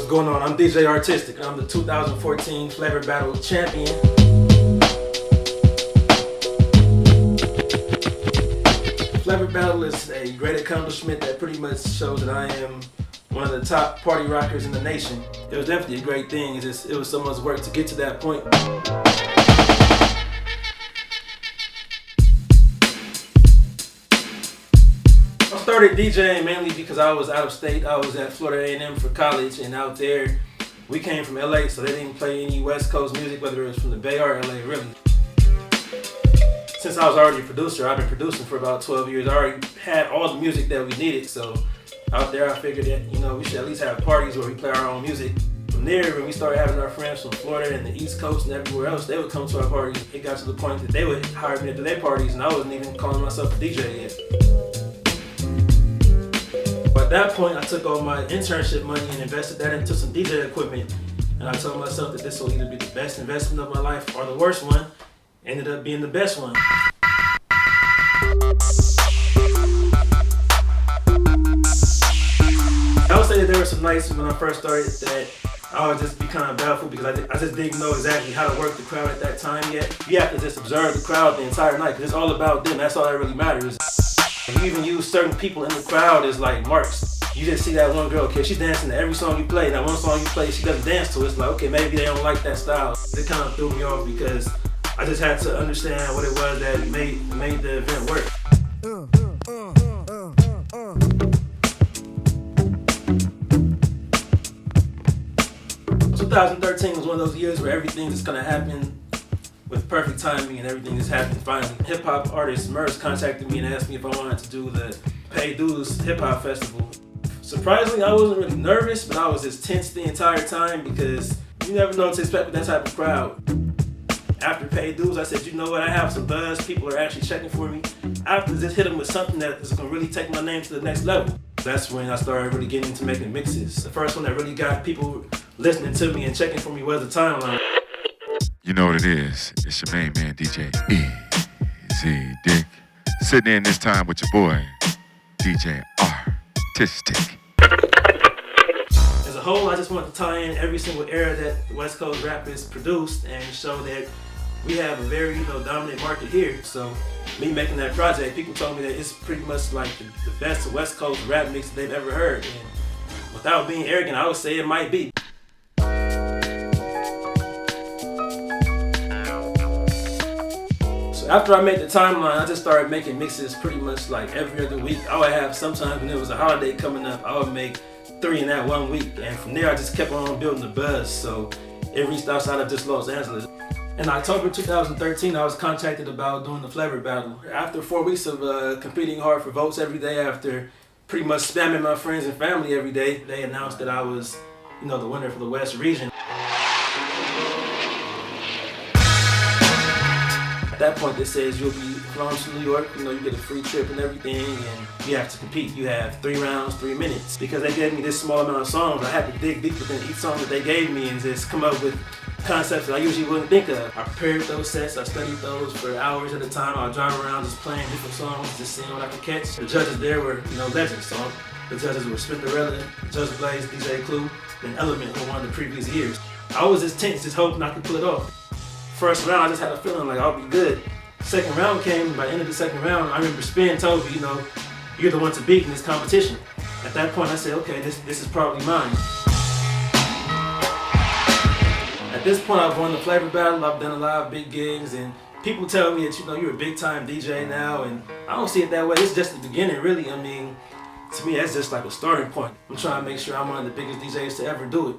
What's going on? I'm DJ R-Tistic. I'm the 2014 Flavor Battle champion. Flavor Battle is a great accomplishment that pretty much shows that I am one of the top party rockers in the nation. It was definitely a great thing. It was so much work to get to that point. I started DJing mainly because I was out of state. I was at Florida A&M for college, and out there we came from LA, so they didn't play any West Coast music, whether it was from the Bay or LA, really. Since I was already a producer, I've been producing for about 12 years. I already had all the music that we needed, so out there I figured that, we should at least have parties where we play our own music. From there, when we started having our friends from Florida and the East Coast and everywhere else, they would come to our parties. It got to the point that they would hire me to do their parties, and I wasn't even calling myself a DJ yet. At that point, I took all my internship money and invested that into some DJ equipment. And I told myself that this will either be the best investment of my life or the worst one. Ended up being the best one. I would say that there were some nights when I first started that I would just be kind of baffled because I just didn't know exactly how to work the crowd at that time yet. You have to just observe the crowd the entire night because it's all about them. That's all that really matters. You even use certain people in the crowd as like marks. You just see that one girl, okay, she's dancing to every song you play. That one song you play, she doesn't dance to it. It's like, okay, maybe they don't like that style. It kind of threw me off because I just had to understand what it was that made the event work. 2013 was one of those years where everything is gonna happen with perfect timing, and everything is happening finally. Hip hop artist Merz contacted me and asked me if I wanted to do the Pay Dues Hip Hop Festival. Surprisingly, I wasn't really nervous, but I was just tense the entire time because you never know what to expect with that type of crowd. After Pay Dues, I said, you know what, I have some buzz, people are actually checking for me. I have to just hit them with something that is gonna really take my name to the next level. That's when I started really getting into making mixes. The first one that really got people listening to me and checking for me was the Timeline. You know what it is. It's your main man, DJ Easy Dick. Sitting in this time with your boy, DJ R-Tistic. As a whole, I just want to tie in every single era that the West Coast rap is produced and show that we have a very dominant market here. So me making that project, people told me that it's pretty much like the best West Coast rap mix they've ever heard. And without being arrogant, I would say it might be. After I made the Timeline, I just started making mixes pretty much like every other week. I would have, sometimes when there was a holiday coming up, I would make 3 in that 1 week. And from there, I just kept on building the buzz. So it reached outside of just Los Angeles. In October 2013, I was contacted about doing the Flavor Battle. After 4 weeks of competing hard for votes every day, after pretty much spamming my friends and family every day, they announced that I was, the winner for the West region. At that point, it says you'll be flown to New York, you get a free trip and everything, and you have to compete. You have 3 rounds, 3 minutes. Because they gave me this small amount of songs, I had to dig deep within each song that they gave me and just come up with concepts that I usually wouldn't think of. I prepared those sets, I studied those for hours at a time. I'd drive around just playing different songs, just seeing what I could catch. The judges there were, legends. So the judges were Spinderella, Judge Blaze, DJ Clue, and Element, who won the previous years. I was just tense, just hoping I could pull it off. First round, I just had a feeling like I'll be good. Second round came, by the end of the second round, I remember Spin told me, you're the one to beat in this competition. At that point, I said, okay, this is probably mine. At this point, I've won the Flavor Battle, I've done a lot of big gigs, and people tell me that, you're a big time DJ now, and I don't see it that way. It's just the beginning, really. To me, that's just like a starting point. I'm trying to make sure I'm one of the biggest DJs to ever do it.